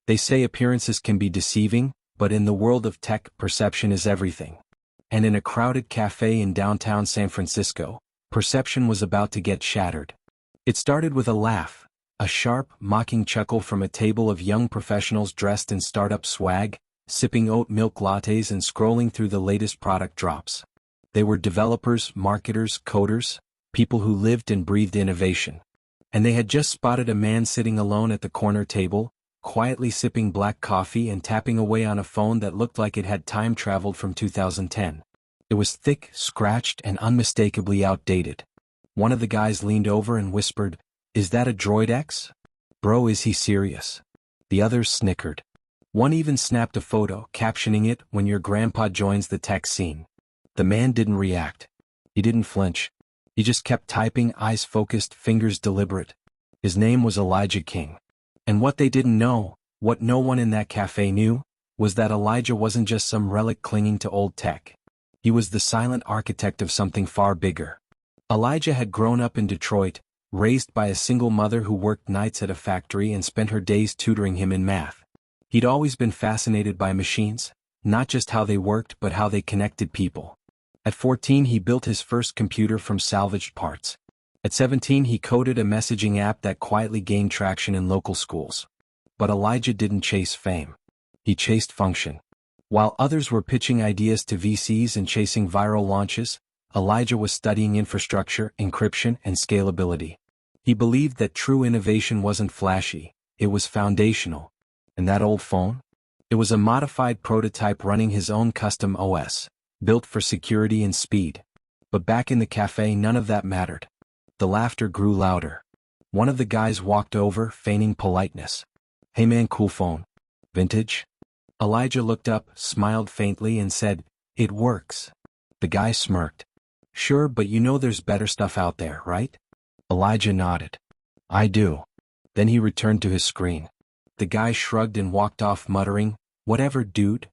They say appearances can be deceiving, but in the world of tech, perception is everything. And in a crowded cafe in downtown San Francisco, perception was about to get shattered. It started with a laugh, a sharp, mocking chuckle from a table of young professionals dressed in startup swag, sipping oat milk lattes and scrolling through the latest product drops. They were developers, marketers, coders, people who lived and breathed innovation. And they had just spotted a man sitting alone at the corner table, quietly sipping black coffee and tapping away on a phone that looked like it had time traveled from 2010. It was thick, scratched, and unmistakably outdated. One of the guys leaned over and whispered, "Is that a Droid X? Bro, is he serious?" The others snickered. One even snapped a photo, captioning it, "When your grandpa joins the tech scene." The man didn't react. He didn't flinch. He just kept typing, eyes focused, fingers deliberate. His name was Elijah King. And what they didn't know, what no one in that cafe knew, was that Elijah wasn't just some relic clinging to old tech. He was the silent architect of something far bigger. Elijah had grown up in Detroit, raised by a single mother who worked nights at a factory and spent her days tutoring him in math. He'd always been fascinated by machines, not just how they worked but how they connected people. At 14 he built his first computer from salvaged parts. At 17 he coded a messaging app that quietly gained traction in local schools. But Elijah didn't chase fame. He chased function. While others were pitching ideas to VCs and chasing viral launches, Elijah was studying infrastructure, encryption, and scalability. He believed that true innovation wasn't flashy, it was foundational. And that old phone? It was a modified prototype running his own custom OS, built for security and speed. But back in the cafe none of that mattered. The laughter grew louder. One of the guys walked over, feigning politeness. "Hey man, cool phone. Vintage?" Elijah looked up, smiled faintly and said, "It works." The guy smirked. "Sure, but you know there's better stuff out there, right?" Elijah nodded. "I do." Then he returned to his screen. The guy shrugged and walked off muttering, "Whatever, dude."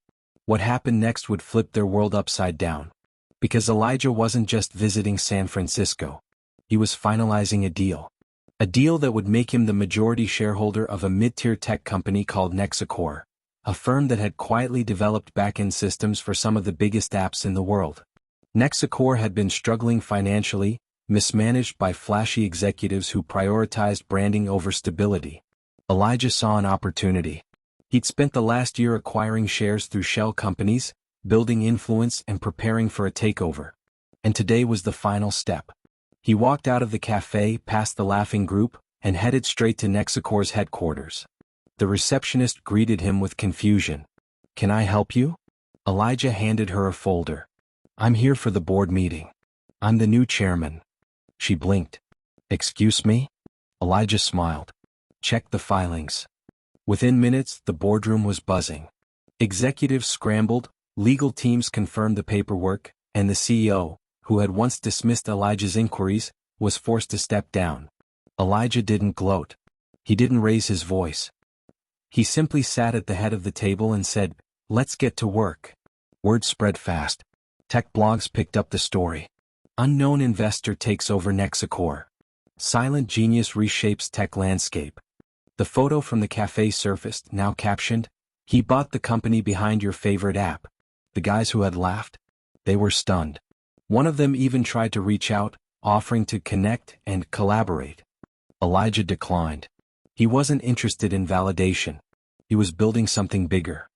What happened next would flip their world upside down. Because Elijah wasn't just visiting San Francisco. He was finalizing a deal. A deal that would make him the majority shareholder of a mid-tier tech company called Nexacore, a firm that had quietly developed back-end systems for some of the biggest apps in the world. Nexacore had been struggling financially, mismanaged by flashy executives who prioritized branding over stability. Elijah saw an opportunity. He'd spent the last year acquiring shares through shell companies, building influence and preparing for a takeover. And today was the final step. He walked out of the cafe, past the laughing group, and headed straight to Nexacore's headquarters. The receptionist greeted him with confusion. "Can I help you?" Elijah handed her a folder. "I'm here for the board meeting. I'm the new chairman." She blinked. "Excuse me?" Elijah smiled. "Check the filings." Within minutes, the boardroom was buzzing. Executives scrambled, legal teams confirmed the paperwork, and the CEO, who had once dismissed Elijah's inquiries, was forced to step down. Elijah didn't gloat. He didn't raise his voice. He simply sat at the head of the table and said, "Let's get to work." Word spread fast. Tech blogs picked up the story. Unknown investor takes over Nexacore. Silent genius reshapes tech landscape. The photo from the cafe surfaced, now captioned, "He bought the company behind your favorite app." The guys who had laughed? They were stunned. One of them even tried to reach out, offering to connect and collaborate. Elijah declined. He wasn't interested in validation. He was building something bigger.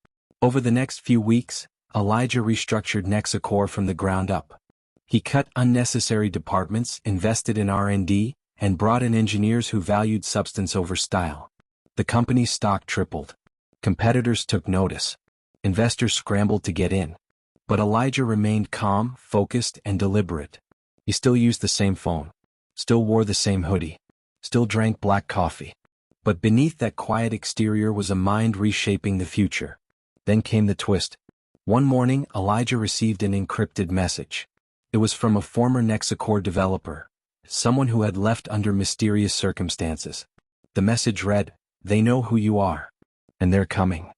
Over the next few weeks, Elijah restructured Nexacore from the ground up. He cut unnecessary departments, invested in R&D, and brought in engineers who valued substance over style. The company's stock tripled. Competitors took notice. Investors scrambled to get in. But Elijah remained calm, focused, and deliberate. He still used the same phone. Still wore the same hoodie. Still drank black coffee. But beneath that quiet exterior was a mind reshaping the future. Then came the twist. One morning, Elijah received an encrypted message. It was from a former Nexacore developer, someone who had left under mysterious circumstances. The message read, "They know who you are. And they're coming."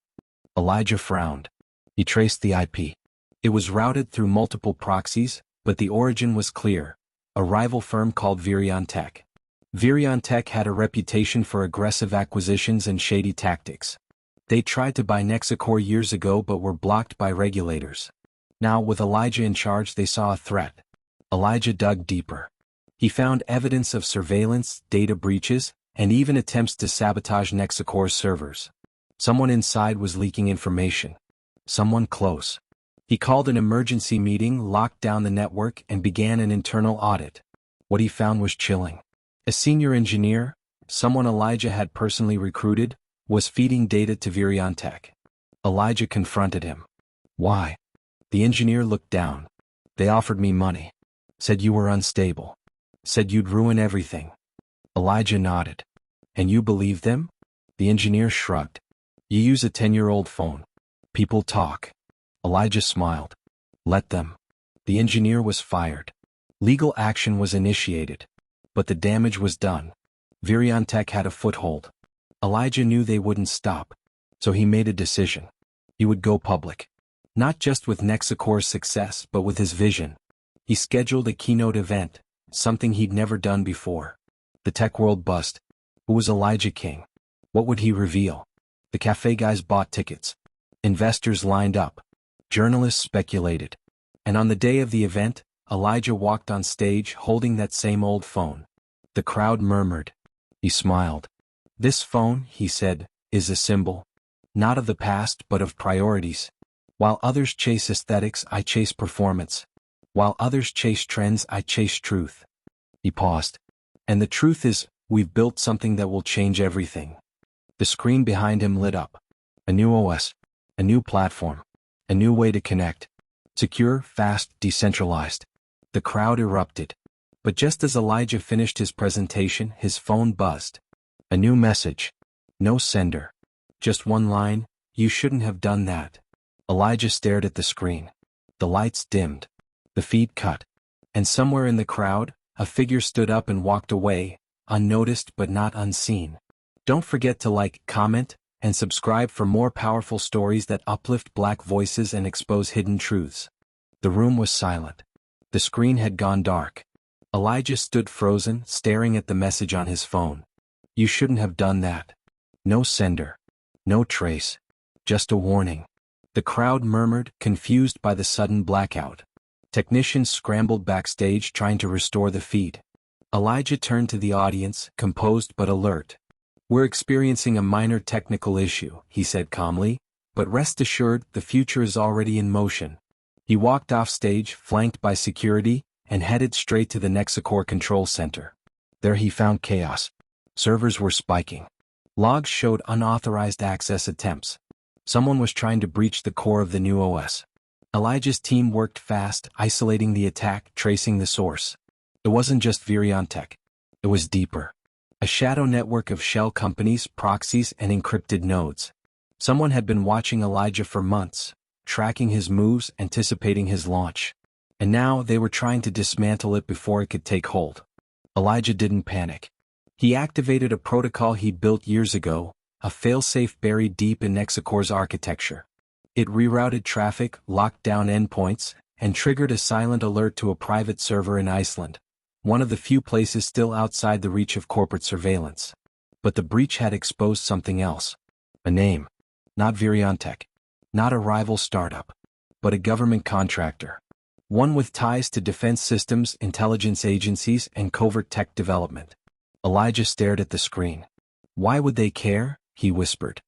Elijah frowned. He traced the IP. It was routed through multiple proxies, but the origin was clear. A rival firm called Virion Tech. Virion Tech had a reputation for aggressive acquisitions and shady tactics. They tried to buy Nexicor years ago but were blocked by regulators. Now, with Elijah in charge, they saw a threat. Elijah dug deeper. He found evidence of surveillance, data breaches, and even attempts to sabotage Nexicor's servers. Someone inside was leaking information. Someone close. He called an emergency meeting, locked down the network, and began an internal audit. What he found was chilling. A senior engineer, someone Elijah had personally recruited, was feeding data to Viriontech. Elijah confronted him. Why? The engineer looked down. They offered me money. Said you were unstable. Said you'd ruin everything. Elijah nodded. And you believed them? The engineer shrugged. You use a 10-year-old phone. People talk. Elijah smiled. Let them. The engineer was fired. Legal action was initiated. But the damage was done. Viriontech had a foothold. Elijah knew they wouldn't stop. So he made a decision. He would go public. Not just with Nexicor's success, but with his vision. He scheduled a keynote event, something he'd never done before. The tech world buzzed. Who was Elijah King? What would he reveal? The cafe guys bought tickets. Investors lined up. Journalists speculated. And on the day of the event, Elijah walked on stage holding that same old phone. The crowd murmured. He smiled. This phone, he said, is a symbol. Not of the past but of priorities. While others chase aesthetics, I chase performance. While others chase trends, I chase truth. He paused. And the truth is, we've built something that will change everything. The screen behind him lit up. A new OS. A new platform. A new way to connect. Secure, fast, decentralized. The crowd erupted. But just as Elijah finished his presentation, his phone buzzed. A new message. No sender. Just one line, you shouldn't have done that. Elijah stared at the screen. The lights dimmed. The feed cut. And somewhere in the crowd, a figure stood up and walked away, unnoticed but not unseen. Don't forget to like, comment, and subscribe for more powerful stories that uplift Black voices and expose hidden truths. The room was silent. The screen had gone dark. Elijah stood frozen, staring at the message on his phone. You shouldn't have done that. No sender. No trace. Just a warning. The crowd murmured, confused by the sudden blackout. Technicians scrambled backstage trying to restore the feed. Elijah turned to the audience, composed but alert. We're experiencing a minor technical issue, he said calmly, but rest assured, the future is already in motion. He walked off stage, flanked by security, and headed straight to the Nexicor control center. There he found chaos. Servers were spiking. Logs showed unauthorized access attempts. Someone was trying to breach the core of the new OS. Elijah's team worked fast, isolating the attack, tracing the source. It wasn't just Viriontech. It was deeper. A shadow network of shell companies, proxies, and encrypted nodes. Someone had been watching Elijah for months, tracking his moves, anticipating his launch. And now they were trying to dismantle it before it could take hold. Elijah didn't panic. He activated a protocol he built years ago, a failsafe buried deep in Nexicor's architecture. It rerouted traffic, locked down endpoints, and triggered a silent alert to a private server in Iceland, one of the few places still outside the reach of corporate surveillance. But the breach had exposed something else. A name. Not Viriontech. Not a rival startup. But a government contractor. One with ties to defense systems, intelligence agencies, and covert tech development. Elijah stared at the screen. Why would they care? He whispered.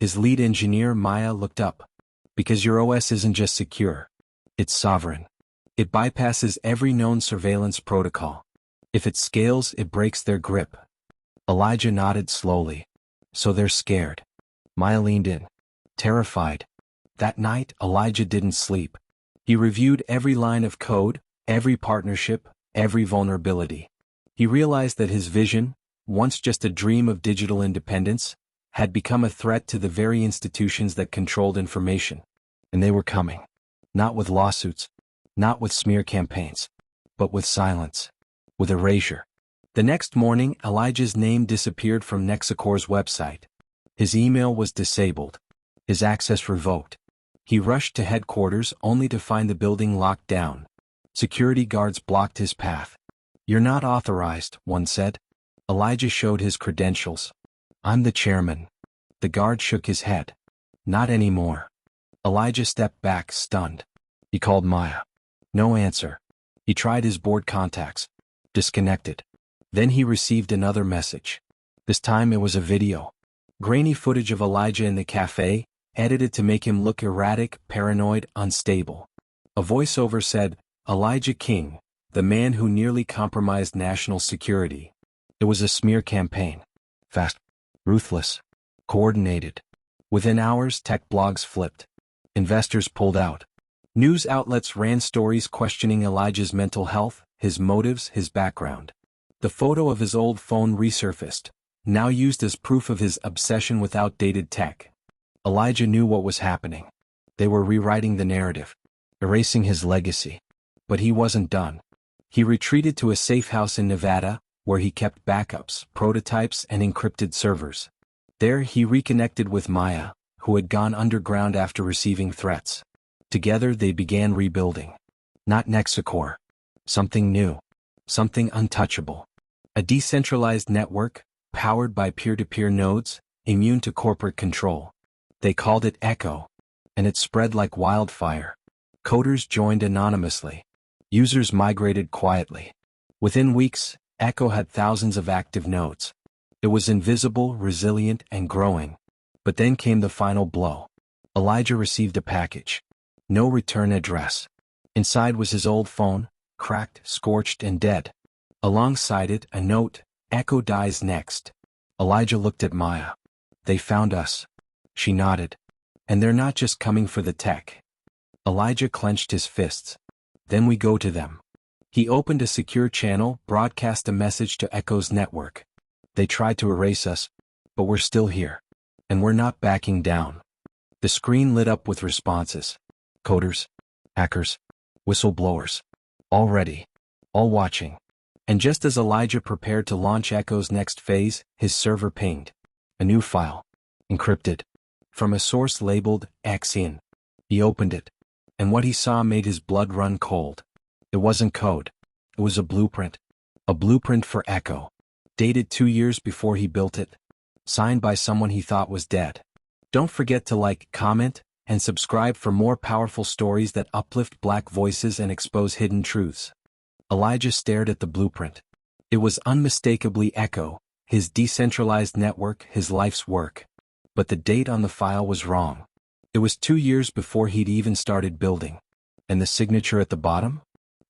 His lead engineer, Maya, looked up. Because your OS isn't just secure. It's sovereign. It bypasses every known surveillance protocol. If it scales, it breaks their grip. Elijah nodded slowly. So they're scared. Maya leaned in. Terrified. That night, Elijah didn't sleep. He reviewed every line of code, every partnership, every vulnerability. He realized that his vision, once just a dream of digital independence, had become a threat to the very institutions that controlled information. And they were coming. Not with lawsuits. Not with smear campaigns. But with silence. With erasure. The next morning, Elijah's name disappeared from Nexicor's website. His email was disabled. His access revoked. He rushed to headquarters only to find the building locked down. Security guards blocked his path. You're not authorized, one said. Elijah showed his credentials. I'm the chairman. The guard shook his head. Not anymore. Elijah stepped back, stunned. He called Maya. No answer. He tried his board contacts. Disconnected. Then he received another message. This time it was a video. Grainy footage of Elijah in the cafe, edited to make him look erratic, paranoid, unstable. A voiceover said, "Elijah King, the man who nearly compromised national security." It was a smear campaign. Fast, ruthless, coordinated. Within hours, tech blogs flipped. Investors pulled out. News outlets ran stories questioning Elijah's mental health, his motives, his background. The photo of his old phone resurfaced, now used as proof of his obsession with outdated tech. Elijah knew what was happening. They were rewriting the narrative, erasing his legacy. But he wasn't done. He retreated to a safe house in Nevada, where he kept backups, prototypes, and encrypted servers. There he reconnected with Maya, who had gone underground after receiving threats. Together they began rebuilding. Not Nexacore. Something new. Something untouchable. A decentralized network, powered by peer-to-peer nodes, immune to corporate control. They called it Echo. And it spread like wildfire. Coders joined anonymously. Users migrated quietly. Within weeks, Echo had thousands of active nodes. It was invisible, resilient, and growing. But then came the final blow. Elijah received a package. No return address. Inside was his old phone, cracked, scorched, and dead. Alongside it, a note, "Echo dies next." Elijah looked at Maya. "They found us." She nodded. "And they're not just coming for the tech." Elijah clenched his fists. "Then we go to them." He opened a secure channel, broadcast a message to Echo's network. "They tried to erase us, but we're still here. And we're not backing down." The screen lit up with responses. Coders, hackers, whistleblowers. All ready. All watching. And just as Elijah prepared to launch Echo's next phase, his server pinged. A new file. Encrypted. From a source labeled XIN. He opened it. And what he saw made his blood run cold. It wasn't code. It was a blueprint. A blueprint for Echo. Dated 2 years before he built it. Signed by someone he thought was dead. Don't forget to like, comment, and subscribe for more powerful stories that uplift Black voices and expose hidden truths. Elijah stared at the blueprint. It was unmistakably Echo, his decentralized network, his life's work. But the date on the file was wrong. It was 2 years before he'd even started building. And the signature at the bottom?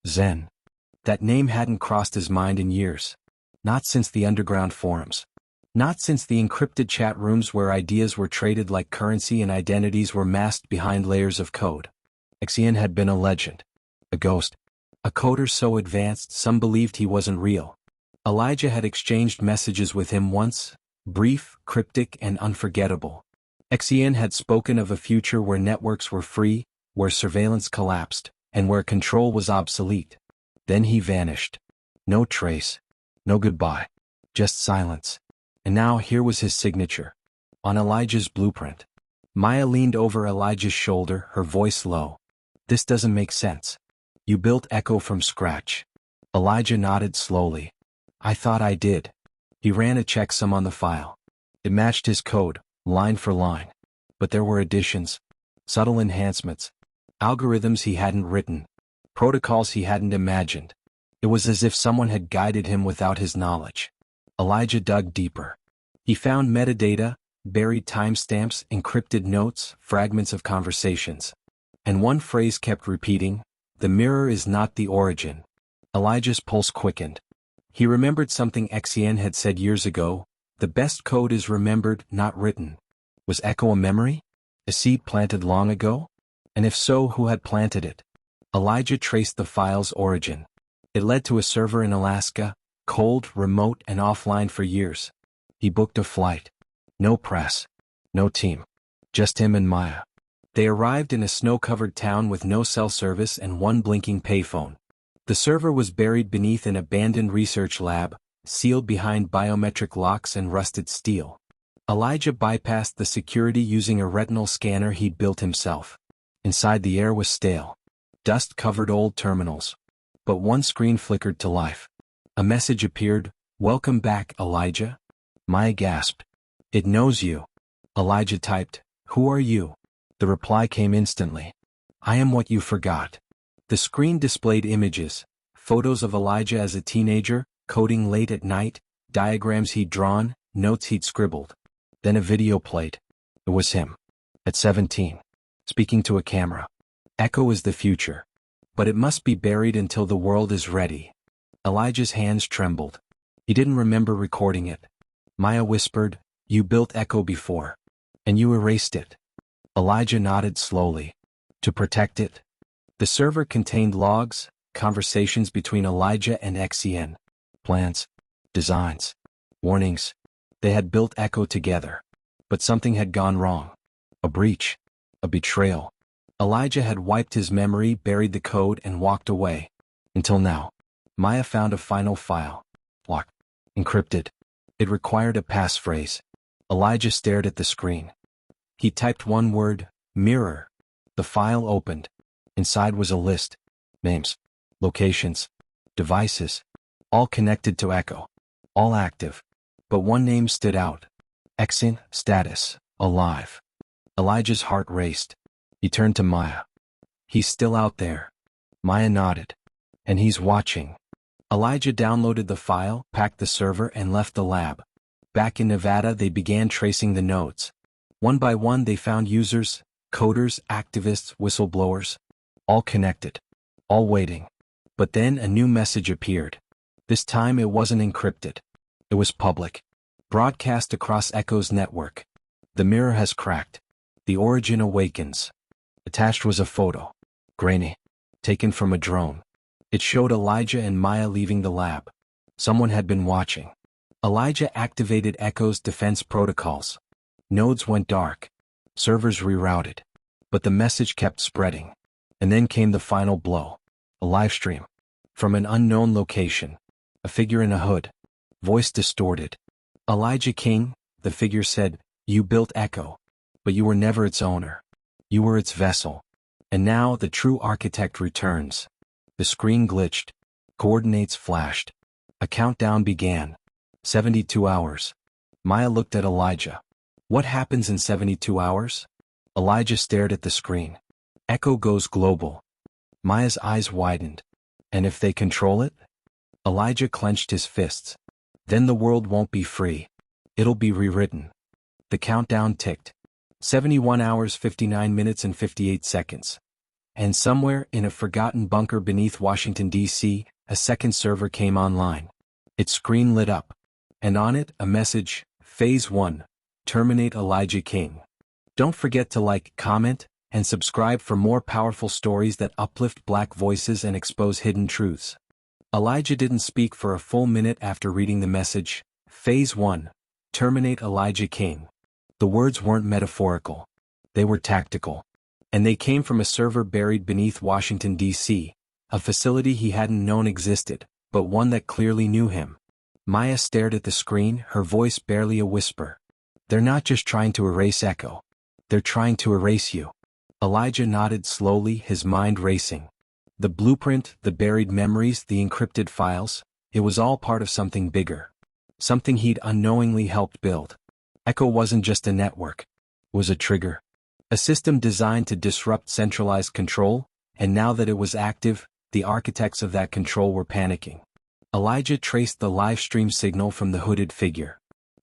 Zen. That name hadn't crossed his mind in years. Not since the underground forums. Not since the encrypted chat rooms where ideas were traded like currency and identities were masked behind layers of code. Xian had been a legend. A ghost. A coder so advanced some believed he wasn't real. Elijah had exchanged messages with him once, brief, cryptic, and unforgettable. Xian had spoken of a future where networks were free, where surveillance collapsed, and where control was obsolete. Then he vanished. No trace. No goodbye. Just silence. And now here was his signature. On Elijah's blueprint. Maya leaned over Elijah's shoulder, her voice low. "This doesn't make sense. You built Echo from scratch." Elijah nodded slowly. "I thought I did." He ran a checksum on the file. It matched his code, line for line. But there were additions. Subtle enhancements. Algorithms he hadn't written. Protocols he hadn't imagined. It was as if someone had guided him without his knowledge. Elijah dug deeper. He found metadata, buried timestamps, encrypted notes, fragments of conversations. And one phrase kept repeating, "The mirror is not the origin." Elijah's pulse quickened. He remembered something Xian had said years ago, "The best code is remembered, not written." Was Echo a memory? A seed planted long ago? And if so, who had planted it? Elijah traced the file's origin. It led to a server in Alaska, cold, remote, and offline for years. He booked a flight. No press. No team. Just him and Maya. They arrived in a snow-covered town with no cell service and one blinking payphone. The server was buried beneath an abandoned research lab, sealed behind biometric locks and rusted steel. Elijah bypassed the security using a retinal scanner he'd built himself. Inside, the air was stale. Dust-covered old terminals. But one screen flickered to life. A message appeared, "Welcome back, Elijah." Maya gasped. "It knows you." Elijah typed, "Who are you?" The reply came instantly. "I am what you forgot." The screen displayed images, photos of Elijah as a teenager, coding late at night, diagrams he'd drawn, notes he'd scribbled. Then a video played. It was him. At 17. Speaking to a camera. Echo is the future. But it must be buried until the world is ready. Elijah's hands trembled. He didn't remember recording it. Maya whispered, "You built Echo before. And you erased it." Elijah nodded slowly. "To protect it?" The server contained logs, conversations between Elijah and XEN. Plans. Designs. Warnings. They had built Echo together. But something had gone wrong. A breach. A betrayal. Elijah had wiped his memory, buried the code, and walked away. Until now. Maya found a final file. Locked. Encrypted. It required a passphrase. Elijah stared at the screen. He typed one word, mirror. The file opened. Inside was a list. Names. Locations. Devices. All connected to Echo. All active. But one name stood out. XN, status, alive. Elijah's heart raced. He turned to Maya. "He's still out there." Maya nodded. "And he's watching." Elijah downloaded the file, packed the server, and left the lab. Back in Nevada, they began tracing the nodes. One by one, they found users, coders, activists, whistleblowers. All connected. All waiting. But then a new message appeared. This time it wasn't encrypted. It was public. Broadcast across Echo's network. "The mirror has cracked. The origin awakens." Attached was a photo. Grainy. Taken from a drone. It showed Elijah and Maya leaving the lab. Someone had been watching. Elijah activated Echo's defense protocols. Nodes went dark. Servers rerouted. But the message kept spreading. And then came the final blow. A live stream. From an unknown location. A figure in a hood. Voice distorted. "Elijah King," the figure said, "you built Echo. But you were never its owner. You were its vessel. And now the true architect returns." The screen glitched. Coordinates flashed. A countdown began. 72 hours. Maya looked at Elijah. "What happens in 72 hours? Elijah stared at the screen. "Echo goes global." Maya's eyes widened. "And if they control it?" Elijah clenched his fists. "Then the world won't be free. It'll be rewritten." The countdown ticked. 71 hours 59 minutes and 58 seconds. And somewhere in a forgotten bunker beneath Washington, D.C., a second server came online. Its screen lit up. And on it, a message, Phase 1, terminate Elijah King. Don't forget to like, comment, and subscribe for more powerful stories that uplift Black voices and expose hidden truths. Elijah didn't speak for a full minute after reading the message, Phase 1, terminate Elijah King. The words weren't metaphorical. They were tactical. And they came from a server buried beneath Washington, D.C., a facility he hadn't known existed, but one that clearly knew him. Maya stared at the screen, her voice barely a whisper. "They're not just trying to erase Echo. They're trying to erase you." Elijah nodded slowly, his mind racing. The blueprint, the buried memories, the encrypted files, it was all part of something bigger. Something he'd unknowingly helped build. Echo wasn't just a network. It was a trigger. A system designed to disrupt centralized control, and now that it was active, the architects of that control were panicking. Elijah traced the live stream signal from the hooded figure.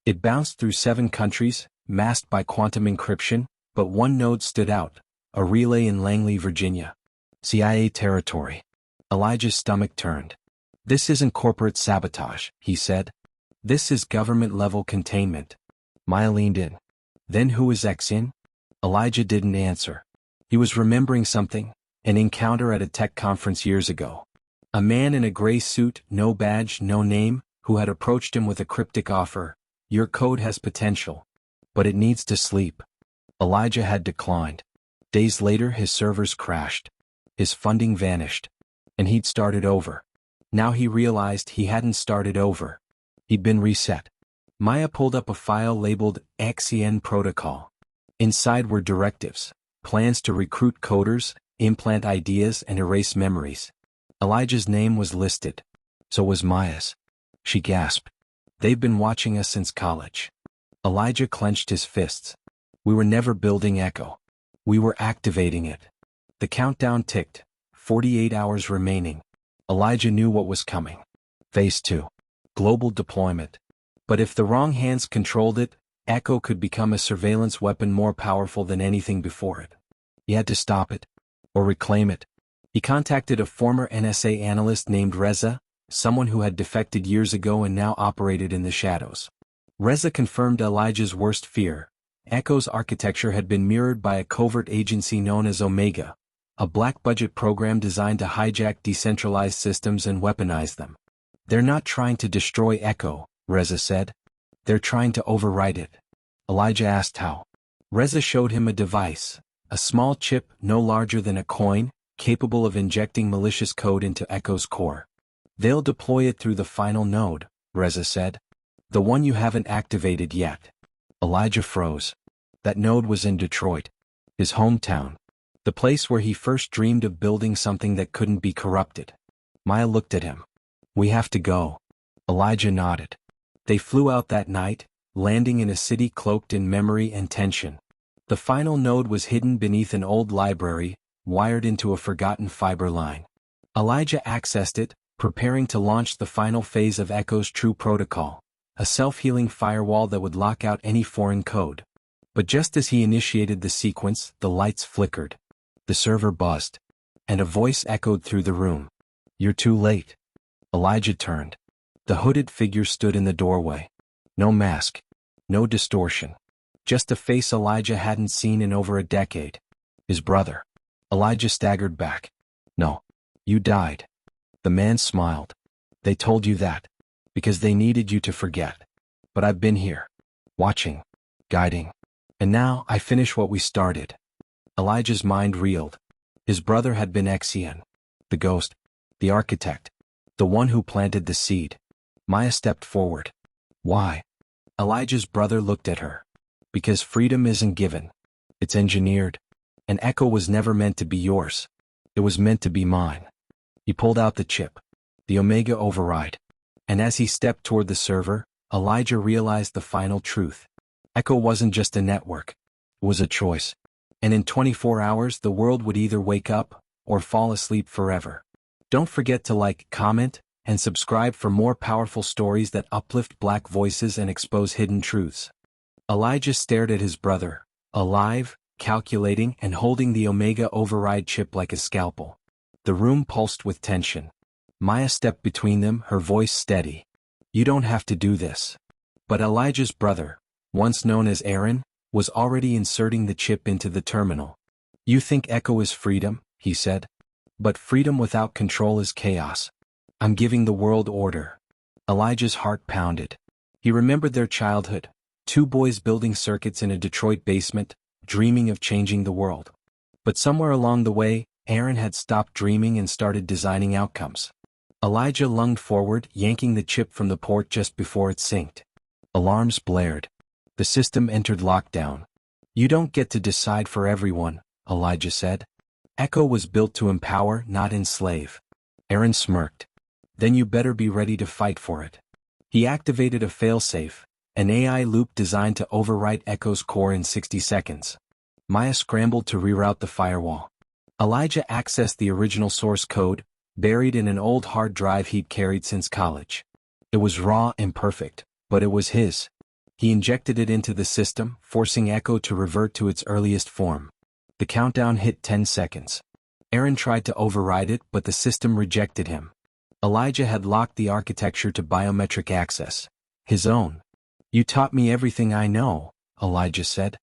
It bounced through 7 countries, masked by quantum encryption, but one node stood out, a relay in Langley, Virginia. CIA territory. Elijah's stomach turned. "This isn't corporate sabotage," he said. "This is government-level containment." Maya leaned in. "Then who is XN?" Elijah didn't answer. He was remembering something, an encounter at a tech conference years ago. A man in a gray suit, no badge, no name, who had approached him with a cryptic offer. "Your code has potential. But it needs to sleep." Elijah had declined. Days later, his servers crashed. His funding vanished. And he'd started over. Now he realized he hadn't started over. He'd been reset. Maya pulled up a file labeled XEN Protocol. Inside were directives, plans to recruit coders, implant ideas, and erase memories. Elijah's name was listed. So was Maya's. She gasped. "They've been watching us since college." Elijah clenched his fists. We were never building Echo. We were activating it. The countdown ticked, 48 hours remaining. Elijah knew what was coming. Phase 2. Global deployment. But if the wrong hands controlled it, Echo could become a surveillance weapon more powerful than anything before it. He had to stop it. Or reclaim it. He contacted a former NSA analyst named Reza, someone who had defected years ago and now operated in the shadows. Reza confirmed Elijah's worst fear. Echo's architecture had been mirrored by a covert agency known as Omega, a black-budget program designed to hijack decentralized systems and weaponize them. They're not trying to destroy Echo, Reza said. They're trying to override it. Elijah asked how. Reza showed him a device, a small chip no larger than a coin, capable of injecting malicious code into Echo's core. They'll deploy it through the final node, Reza said. The one you haven't activated yet. Elijah froze. That node was in Detroit, his hometown, the place where he first dreamed of building something that couldn't be corrupted. Maya looked at him. We have to go. Elijah nodded. They flew out that night, landing in a city cloaked in memory and tension. The final node was hidden beneath an old library, wired into a forgotten fiber line. Elijah accessed it, preparing to launch the final phase of Echo's true protocol, a self-healing firewall that would lock out any foreign code. But just as he initiated the sequence, the lights flickered. The server buzzed. And a voice echoed through the room. You're too late. Elijah turned. The hooded figure stood in the doorway. No mask. No distortion. Just a face Elijah hadn't seen in over a decade. His brother. Elijah staggered back. No. You died. The man smiled. They told you that. Because they needed you to forget. But I've been here. Watching. Guiding. And now I finish what we started. Elijah's mind reeled. His brother had been Exian. The ghost. The architect. The one who planted the seed. Maya stepped forward. Why? Elijah's brother looked at her. Because freedom isn't given. It's engineered. And Echo was never meant to be yours. It was meant to be mine. He pulled out the chip. The Omega override. And as he stepped toward the server, Elijah realized the final truth. Echo wasn't just a network. It was a choice. And in 24 hours the world would either wake up, or fall asleep forever. Don't forget to like, comment, and subscribe for more powerful stories that uplift Black voices and expose hidden truths. Elijah stared at his brother, alive, calculating and holding the Omega override chip like a scalpel. The room pulsed with tension. Maya stepped between them, her voice steady. You don't have to do this. But Elijah's brother, once known as Aaron, was already inserting the chip into the terminal. You think Echo is freedom, he said. But freedom without control is chaos. I'm giving the world order. Elijah's heart pounded. He remembered their childhood, two boys building circuits in a Detroit basement, dreaming of changing the world. But somewhere along the way, Aaron had stopped dreaming and started designing outcomes. Elijah lunged forward, yanking the chip from the port just before it synced. Alarms blared. The system entered lockdown. You don't get to decide for everyone, Elijah said. Echo was built to empower, not enslave. Aaron smirked. Then you better be ready to fight for it. He activated a failsafe, an AI loop designed to overwrite Echo's core in 60 seconds. Maya scrambled to reroute the firewall. Elijah accessed the original source code, buried in an old hard drive he'd carried since college. It was raw and imperfect, but it was his. He injected it into the system, forcing Echo to revert to its earliest form. The countdown hit 10 seconds. Aaron tried to override it, but the system rejected him. Elijah had locked the architecture to biometric access. His own. You taught me everything I know, Elijah said.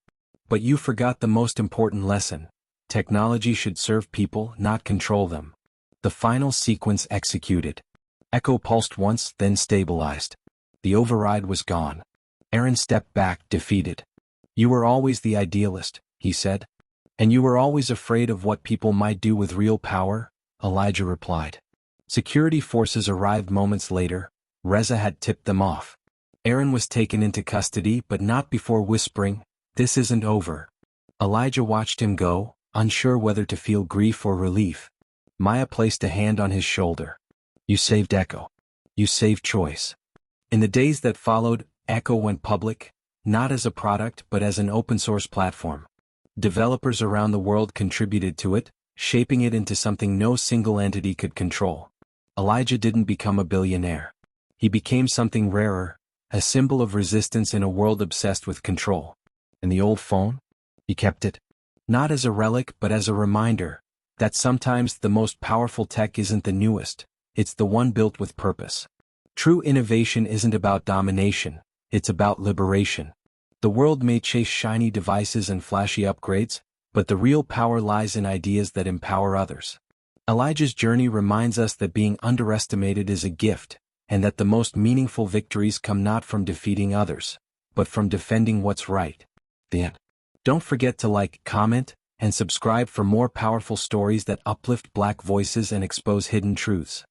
But you forgot the most important lesson. Technology should serve people, not control them. The final sequence executed. Echo pulsed once, then stabilized. The override was gone. Aaron stepped back, defeated. You were always the idealist, he said. And you were always afraid of what people might do with real power, Elijah replied. Security forces arrived moments later. Reza had tipped them off. Aaron was taken into custody, but not before whispering, "This isn't over." Elijah watched him go, unsure whether to feel grief or relief. Maya placed a hand on his shoulder. You saved Echo. You saved choice. In the days that followed, Echo went public, not as a product but as an open-source platform. Developers around the world contributed to it, shaping it into something no single entity could control. Elijah didn't become a billionaire. He became something rarer, a symbol of resistance in a world obsessed with control. And the old phone? He kept it. Not as a relic but as a reminder that sometimes the most powerful tech isn't the newest, it's the one built with purpose. True innovation isn't about domination, it's about liberation. The world may chase shiny devices and flashy upgrades, but the real power lies in ideas that empower others. Elijah's journey reminds us that being underestimated is a gift, and that the most meaningful victories come not from defeating others, but from defending what's right. The end. Don't forget to like, comment, and subscribe for more powerful stories that uplift Black voices and expose hidden truths.